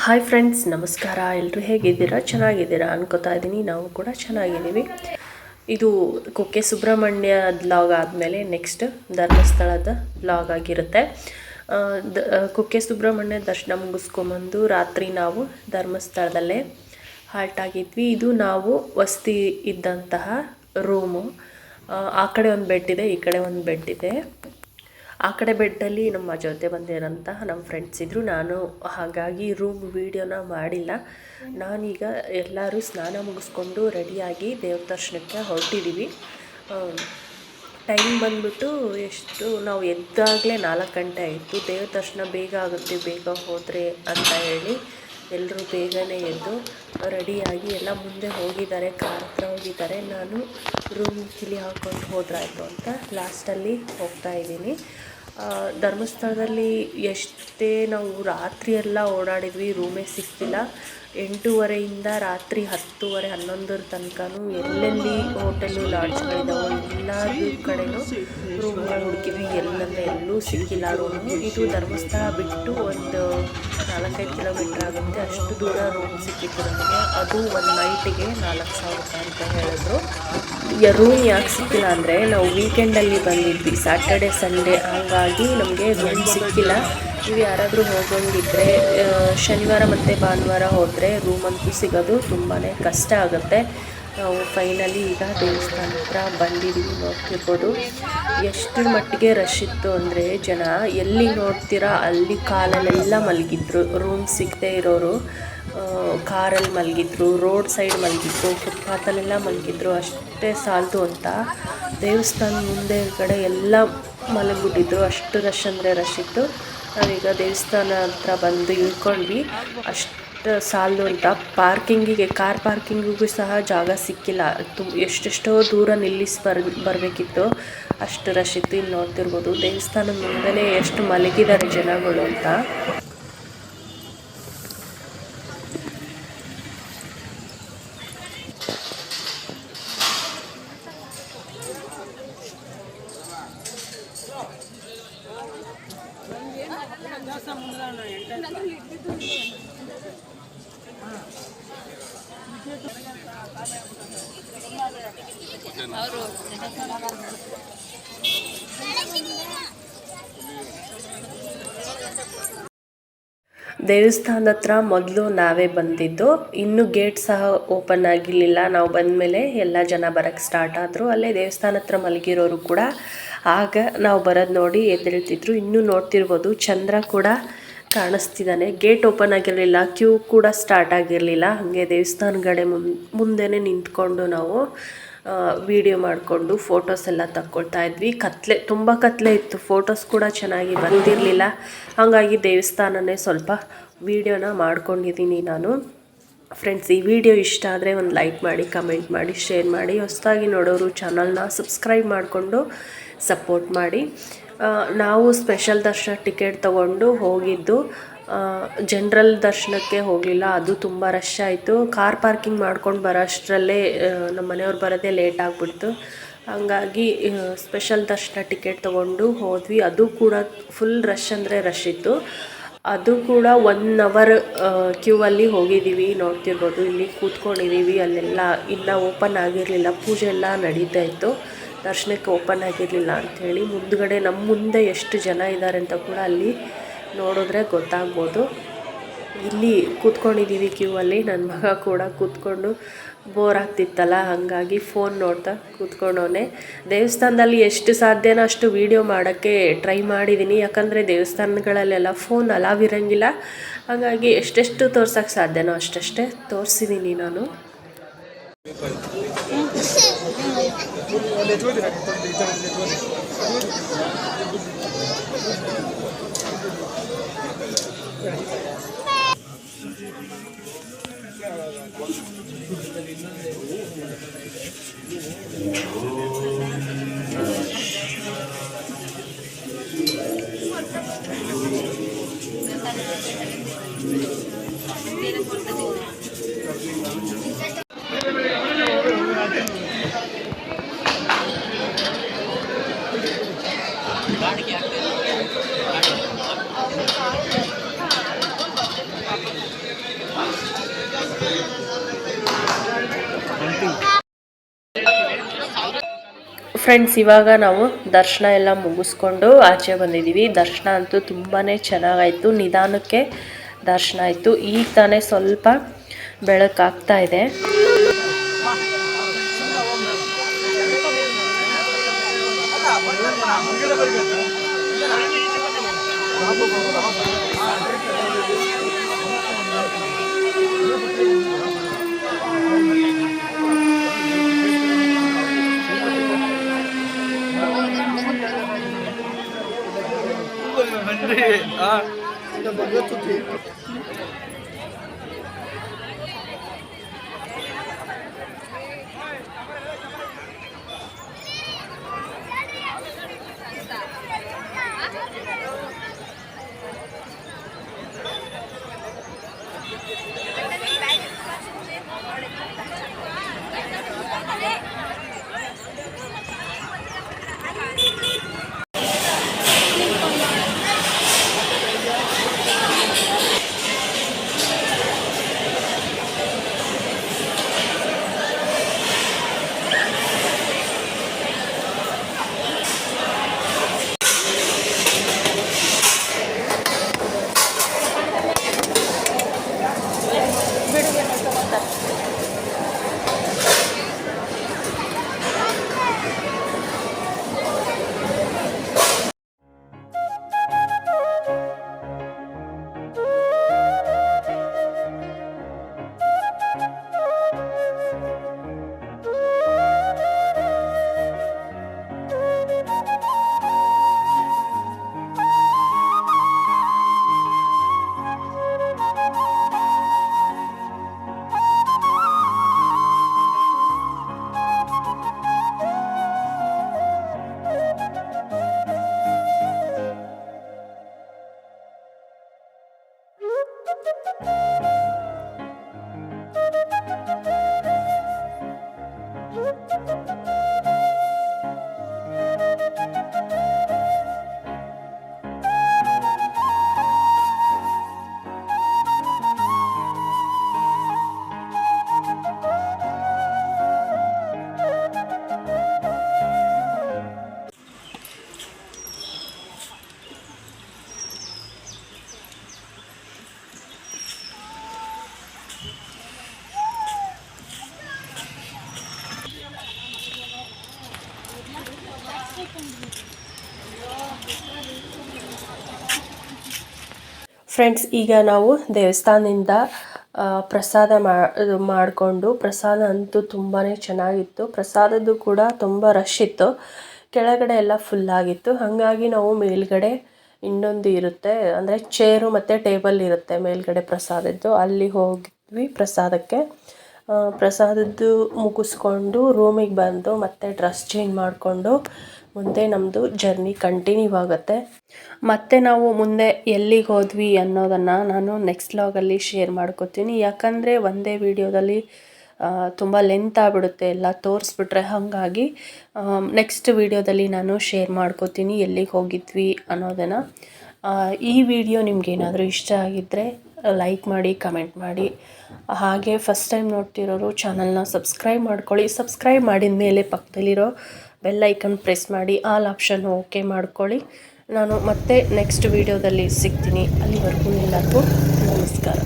Hi friends, ನಮಸ್ಕಾರ. ಎಲ್ಲರೂ ಹೇಗಿದ್ದೀರಾ? ಚೆನ್ನಾಗಿದ್ದೀರಾ ಅನ್ಕೋತಾ ಇದ್ದೀನಿ. ನಾವು ಕೂಡ ಚೆನ್ನಾಗಿದ್ದೀವಿ. ಇದು ಕುಕ್ಕೆ ಸುಬ್ರಹ್ಮಣ್ಯ ವ್ಲಾಗ್ ಆದಮೇಲೆ ನೆಕ್ಸ್ಟ್ ಧರ್ಮಸ್ಥಳದ ವ್ಲಾಗ್ ಆಗಿರುತ್ತೆ. ಕುಕ್ಕೆ ಸುಬ್ರಹ್ಮಣ್ಯ ದರ್ಶನ ಮುಗಿಸ್ಕೊಂಬಂದು ರಾತ್ರಿ ನಾವು ಧರ್ಮಸ್ಥಳದಲ್ಲೇ ಹಾಲ್ಟ್ ಆಗಿದ್ವಿ. ಇದು ನಾವು ವಸತಿ ಇದ್ದಂತಹ ರೂಮು. ಆ ಕಡೆ ಒಂದು ಬೆಡ್ ಇದೆ, ಈ ಕಡೆ ಒಂದು ಬೆಡ್ ಇದೆ. ಆ ಕಡೆ ಬೆಡ್ಡಲ್ಲಿ ನಮ್ಮ ಜೊತೆ ಬಂದಿರೋಂತಹ ನಮ್ಮ ಫ್ರೆಂಡ್ಸ್ ಇದ್ದರು. ನಾನು ಹಾಗಾಗಿ ರೂಮ್ ವೀಡಿಯೋನ ಮಾಡಿಲ್ಲ. ನಾನೀಗ ಎಲ್ಲರೂ ಸ್ನಾನ ಮುಗಿಸ್ಕೊಂಡು ರೆಡಿಯಾಗಿ ದೇವ್ರ ದರ್ಶನಕ್ಕೆ ಹೊರಟಿದ್ದೀವಿ. ಟೈಮ್ ಬಂದ್ಬಿಟ್ಟು ಎಷ್ಟು, ನಾವು ಎದ್ದಾಗಲೇ 4 ಗಂಟೆ ಆಯಿತು. ದೇವ್ರ ದರ್ಶನ ಬೇಗ ಆಗುತ್ತೆ, ಬೇಗ ಹೋದರೆ ಅಂತ ಹೇಳಿ ಎಲ್ಲರೂ ಬೇಗನೆ ಎದ್ದು ರೆಡಿಯಾಗಿ ಎಲ್ಲ ಮುಂದೆ ಹೋಗಿದ್ದಾರೆ, ಕಾರ್ ಹತ್ರ ಹೋಗಿದ್ದಾರೆ. ನಾನು ರೂಮ್ ಕಿಲಿ ಹಾಕ್ಕೊಂಡು ಹೋದ್ರಾಯ್ತು ಅಂತ ಲಾಸ್ಟಲ್ಲಿ ಹೋಗ್ತಾ ಇದ್ದೀನಿ. ಧರ್ಮಸ್ಥಳದಲ್ಲಿ ಎಷ್ಟೇ ನಾವು ರಾತ್ರಿ ಎಲ್ಲ ಓಡಾಡಿದ್ವಿ, ರೂಮೇ ಸಿಕ್ಕಿಲ್ಲ. 8:30 ರಾತ್ರಿ 10:30, 11 ತನಕನೂ ಎಲ್ಲೆಲ್ಲಿ ಹೋಟೆಲು ಲಾಡ್ಜ್ಗಳಿದ್ದಾವೋ ಎಲ್ಲದೂ ಕಡೆನೂ ರೂಮ್ಗಳು ಹುಡುಕಿದ್ವಿ. ಎಲ್ಲೂ ಸಿಕ್ಕಿಲ್ಲ ರೂಮು. ಇದು ಧರ್ಮಸ್ಥಳ ಬಿಟ್ಟು ಒಂದು 4-5 ಕಿಲೋಮೀಟ್ರ್ ಆಗುತ್ತೆ. ಅಷ್ಟು ದೂರ ರೂಮ್ ಸಿಕ್ಕಿತ್ತು ನಮಗೆ. ಅದು ಒಂದು ನೈಟಿಗೆ 4,000 ರೂಪಾಯಿ ಅಂತ ಹೇಳಿದ್ರು. ರೂಮ್ ಯಾಕೆ ಸಿಕ್ಕಿಲ್ಲ ಅಂದರೆ, ನಾವು ವೀಕೆಂಡಲ್ಲಿ ಬಂದಿದ್ವಿ, ಸ್ಯಾಟರ್ಡೆ ಸಂಡೇ, ಹಾಗಾಗಿ ನಮಗೆ ರೂಮ್ ಸಿಕ್ಕಿಲ್ಲ. ನೀವು ಯಾರಾದರೂ ಹೋಗೋಂಗಿದ್ರೆ ಶನಿವಾರ ಮತ್ತು ಭಾನುವಾರ ಹೋದರೆ ರೂಮಂತೂ ಸಿಗೋದು ತುಂಬಾ ಕಷ್ಟ ಆಗುತ್ತೆ. ನಾವು ಫೈನಲಿ ಈಗ ದೇವಸ್ಥಾನ ಹತ್ರ ಬಂದಿದ್ದೀವಿ. ನೋಡ್ತಿರ್ಬೋದು ಎಷ್ಟು ಮಟ್ಟಿಗೆ ರಶ್ ಇತ್ತು ಅಂದರೆ, ಜನ ಎಲ್ಲಿ ನೋಡ್ತೀರಾ ಅಲ್ಲಿ ಕಾಲಲ್ಲೆಲ್ಲ ಮಲಗಿದ್ರು. ರೂಮ್ ಸಿಗದೆ ಇರೋರು ಕಾರಲ್ಲಿ ಮಲಗಿದ್ರು, ರೋಡ್ ಸೈಡ್ ಮಲಗಿದ್ರು, ಫುಟ್ಪಾತಲ್ಲೆಲ್ಲ ಮಲಗಿದ್ರು. ಅಷ್ಟೇ ಸಾಲದು ಅಂತ ದೇವಸ್ಥಾನ ಮುಂದೆ ಕಡೆ ಎಲ್ಲ ಮಲಗಿಬಿಟ್ಟಿದ್ರು. ಅಷ್ಟು ರಶ್ ಅಂದರೆ ರಶ್ ಇತ್ತು. ನಾವೀಗ ದೇವಸ್ಥಾನ ಹತ್ರ ಬಂದು ಇಳ್ಕೊಂಡ್ವಿ. ಅಷ್ಟು ಸಾಲದು ಅಂತ ಪಾರ್ಕಿಂಗಿಗೆ, ಕಾರ್ ಪಾರ್ಕಿಂಗಿಗೂ ಸಹ ಜಾಗ ಸಿಕ್ಕಿಲ್ಲ. ಎಷ್ಟೆಷ್ಟೋ ದೂರ ನಿಲ್ಲಿಸಿ ಬರಬೇಕಿತ್ತು, ಅಷ್ಟು ರಶ್ ಇತ್ತು. ಇಲ್ಲಿ ನೋಡ್ತಿರ್ಬೋದು ದೇವಸ್ಥಾನದ ಮುಂದೆನೇ ಎಷ್ಟು ಮಲಗಿದ್ದಾರೆ ಜನಗಳು ಅಂತ. ದೇವಸ್ಥಾನದ ಹತ್ರ ಮೊದಲು ನಾವೇ ಬಂದಿದ್ದು, ಇನ್ನೂ ಗೇಟ್ ಸಹ ಓಪನ್ ಆಗಿರಲಿಲ್ಲ. ನಾವು ಬಂದಮೇಲೆ ಎಲ್ಲ ಜನ ಬರೋಕ್ಕೆ ಸ್ಟಾರ್ಟ್ ಆದರು. ಅಲ್ಲೇ ದೇವಸ್ಥಾನ ಹತ್ರ ಮಲಗಿರೋರು ಕೂಡ ಆಗ ನಾವು ಬರೋದು ನೋಡಿ ಎದ್ದೇಳ್ತಿದ್ರು. ಇನ್ನೂ ನೋಡ್ತಿರ್ಬೋದು ಚಂದ್ರ ಕೂಡ ಕಾಣಿಸ್ತಿದ್ದಾನೆ. ಗೇಟ್ ಓಪನ್ ಆಗಿರಲಿಲ್ಲ, ಕ್ಯೂ ಕೂಡ ಸ್ಟಾರ್ಟ್ ಆಗಿರಲಿಲ್ಲ. ಹಾಗೆ ದೇವಸ್ಥಾನಗಡೆ ಮುಂದೆನೇ ನಿಂತ್ಕೊಂಡು ನಾವು ವಿಡಿಯೋ ಮಾಡಿಕೊಂಡು ಫೋಟೋಸ್ ಎಲ್ಲ ತಕ್ಕೊಳ್ತಾ ಇದ್ವಿ. ತುಂಬ ಕತ್ಲೆ ಇತ್ತು, ಫೋಟೋಸ್ ಕೂಡ ಚೆನ್ನಾಗಿ ಬಂದಿರಲಿಲ್ಲ. ಹಾಗಾಗಿ ದೇವಸ್ಥಾನನೇ ಸ್ವಲ್ಪ ವಿಡಿಯೋನ ಮಾಡ್ಕೊಂಡಿದ್ದೀನಿ ನಾನು. ಫ್ರೆಂಡ್ಸ್, ಈ ವಿಡಿಯೋ ಇಷ್ಟ ಆದರೆ ಒಂದು ಲೈಕ್ ಮಾಡಿ, ಕಮೆಂಟ್ ಮಾಡಿ, ಶೇರ್ ಮಾಡಿ. ಹೊಸದಾಗಿ ನೋಡೋರು ಚಾನಲ್ನ ಸಬ್ಸ್ಕ್ರೈಬ್ ಮಾಡಿಕೊಂಡು ಸಪೋರ್ಟ್ ಮಾಡಿ. ನಾವು ಸ್ಪೆಷಲ್ ದರ್ಶನ ಟಿಕೆಟ್ ತೊಗೊಂಡು ಹೋಗಿದ್ದು, ಜನರಲ್ ದರ್ಶನಕ್ಕೆ ಹೋಗಲಿಲ್ಲ. ಅದು ತುಂಬ ರಶ್ ಆಯಿತು. ಕಾರ್ ಪಾರ್ಕಿಂಗ್ ಮಾಡ್ಕೊಂಡು ಬರೋ ಅಷ್ಟರಲ್ಲೇ ನಮ್ಮ ಮನೆಯವ್ರು ಬರೋದೇ ಲೇಟ್ ಆಗಿಬಿಡ್ತು. ಹಾಗಾಗಿ ಸ್ಪೆಷಲ್ ದರ್ಶನ ಟಿಕೆಟ್ ತೊಗೊಂಡು ಹೋದ್ವಿ. ಅದು ಕೂಡ ಫುಲ್ ರಶ್ ಅಂದರೆ ರಶ್ ಇತ್ತು. ಅದು ಕೂಡ 1 ಅವರ್ ಕ್ಯೂ ಅಲ್ಲಿ ಹೋಗಿದ್ದೀವಿ. ನೋಡ್ತಿರ್ಬೋದು ಇಲ್ಲಿ ಕೂತ್ಕೊಂಡಿದ್ದೀವಿ. ಅಲ್ಲೆಲ್ಲ ಇನ್ನೂ ಓಪನ್ ಆಗಿರಲಿಲ್ಲ, ಪೂಜೆ ಎಲ್ಲ ನಡೀತಾ ಇತ್ತು. ದರ್ಶನಕ್ಕೆ ಓಪನ್ ಆಗಿರಲಿಲ್ಲ ಅಂಥೇಳಿ. ಮುಂದುಗಡೆ ನಮ್ಮ ಮುಂದೆ ಎಷ್ಟು ಜನ ಇದ್ದಾರೆ ಅಂತ ಕೂಡ ಅಲ್ಲಿ ನೋಡಿದ್ರೆ ಗೊತ್ತಾಗ್ಬೋದು. ಇಲ್ಲಿ ಕೂತ್ಕೊಂಡಿದ್ದೀವಿ ಕ್ಯೂ ಅಲ್ಲಿ. ನನ್ನ ಮಗ ಕೂಡ ಕೂತ್ಕೊಂಡು ಬೋರ್ ಆಗ್ತಿತ್ತಲ್ಲ, ಹಾಗಾಗಿ ಫೋನ್ ನೋಡ್ತಾ ಕೂತ್ಕೊಂಡವನೆ. ದೇವಸ್ಥಾನದಲ್ಲಿ ಎಷ್ಟು ಸಾಧ್ಯನೋ ಅಷ್ಟು ವೀಡಿಯೋ ಮಾಡೋಕ್ಕೆ ಟ್ರೈ ಮಾಡಿದ್ದೀನಿ. ಯಾಕಂದರೆ ದೇವಸ್ಥಾನಗಳಲ್ಲೆಲ್ಲ ಫೋನ್ ಅಲಾವ್ ಇರೋಂಗಿಲ್ಲ. ಹಾಗಾಗಿ ಎಷ್ಟೆಷ್ಟು ತೋರ್ಸೋಕ್ಕೆ ಸಾಧ್ಯನೋ ಅಷ್ಟಷ್ಟೇ ತೋರಿಸಿದ್ದೀನಿ ನಾನು. ಫ್ರೆಂಡ್ಸ್, ಇವಾಗ ನಾವು ದರ್ಶನ ಎಲ್ಲ ಮುಗಿಸ್ಕೊಂಡು ಆಚೆ ಬಂದಿದ್ದೀವಿ. ದರ್ಶನ ಅಂತೂ ತುಂಬಾ ಚೆನ್ನಾಗಾಯಿತು. ನಿಧಾನಕ್ಕೆ ದರ್ಶನ ಆಯಿತು. ಈಗ ತಾನೇ ಸ್ವಲ್ಪ ಬೆಳಕಾಗ್ತಾ ಇದೆ. ಫ್ರೆಂಡ್ಸ್, ಈಗ ನಾವು ದೇವಸ್ಥಾನದಿಂದ ಪ್ರಸಾದ ಮಾಡಿಕೊಂಡು, ಪ್ರಸಾದ ಅಂತೂ ತುಂಬಾ ಚೆನ್ನಾಗಿತ್ತು. ಪ್ರಸಾದದ್ದು ಕೂಡ ತುಂಬ ರಶ್ ಇತ್ತು. ಕೆಳಗಡೆ ಎಲ್ಲ ಫುಲ್ಲಾಗಿತ್ತು. ಹಾಗಾಗಿ ನಾವು ಮೇಲ್ಗಡೆ ಇನ್ನೊಂದು ಇರುತ್ತೆ, ಅಂದರೆ ಚೇರು ಮತ್ತು ಟೇಬಲ್ ಇರುತ್ತೆ ಮೇಲ್ಗಡೆ ಪ್ರಸಾದದ್ದು, ಅಲ್ಲಿ ಹೋಗಿದ್ವಿ ಪ್ರಸಾದಕ್ಕೆ. ಪ್ರಸಾದದ್ದು ಮುಗಿಸ್ಕೊಂಡು ರೂಮಿಗೆ ಬಂದು ಮತ್ತೆ ಡ್ರೆಸ್ ಚೇಂಜ್ ಮಾಡಿಕೊಂಡು ಮುಂದೆ ನಮ್ಮದು ಜರ್ನಿ ಕಂಟಿನ್ಯೂ ಆಗುತ್ತೆ. ಮತ್ತು ನಾವು ಮುಂದೆ ಎಲ್ಲಿಗೆ ಹೋದ್ವಿ ಅನ್ನೋದನ್ನು ನಾನು ನೆಕ್ಸ್ಟ್ ವ್ಲಾಗಲ್ಲಿ ಶೇರ್ ಮಾಡ್ಕೊತೀನಿ. ಯಾಕಂದರೆ ಒಂದೇ ವಿಡಿಯೋದಲ್ಲಿ ತುಂಬ ಲೆಂತ್ ಆಗಿಬಿಡುತ್ತೆ ಎಲ್ಲ ತೋರಿಸ್ಬಿಟ್ರೆ. ಹಾಗಾಗಿ ನೆಕ್ಸ್ಟ್ ವಿಡಿಯೋದಲ್ಲಿ ನಾನು ಶೇರ್ ಮಾಡ್ಕೊತೀನಿ ಎಲ್ಲಿಗೆ ಹೋಗಿದ್ವಿ ಅನ್ನೋದನ್ನು. ಈ ವಿಡಿಯೋ ನಿಮಗೇನಾದರೂ ಇಷ್ಟ ಆಗಿದ್ದರೆ ಲೈಕ್ ಮಾಡಿ, ಕಮೆಂಟ್ ಮಾಡಿ. ಹಾಗೆ ಫಸ್ಟ್ ಟೈಮ್ ನೋಡ್ತಿರೋರು ಚಾನಲ್ನ ಸಬ್ಸ್ಕ್ರೈಬ್ ಮಾಡ್ಕೊಳ್ಳಿ. ಸಬ್ಸ್ಕ್ರೈಬ್ ಮಾಡಿದ ಮೇಲೆ ಪಕ್ಕದಲ್ಲಿರೋ ಬೆಲ್ ಐಕನ್ ಪ್ರೆಸ್ ಮಾಡಿ, ಆಲ್ ಆಪ್ಷನ್ ಓಕೆ ಮಾಡ್ಕೊಳ್ಳಿ. ನಾನು ಮತ್ತೆ ನೆಕ್ಸ್ಟ್ ವಿಡಿಯೋದಲ್ಲಿ ಸಿಗ್ತೀನಿ. ಅಲ್ಲಿವರೆಗೂ ಎಲ್ಲರಿಗೂ ನಮಸ್ಕಾರ.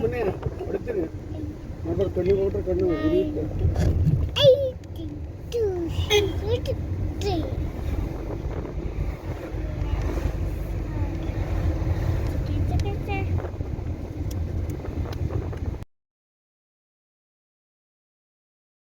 ಮನೆ ಹೊಡಿತೀನಿ ನೋಡ್ರಿ, ಕಣ್ಣಿಗೆ ಹೋಗ್ರೆ ಕಣ್ಣು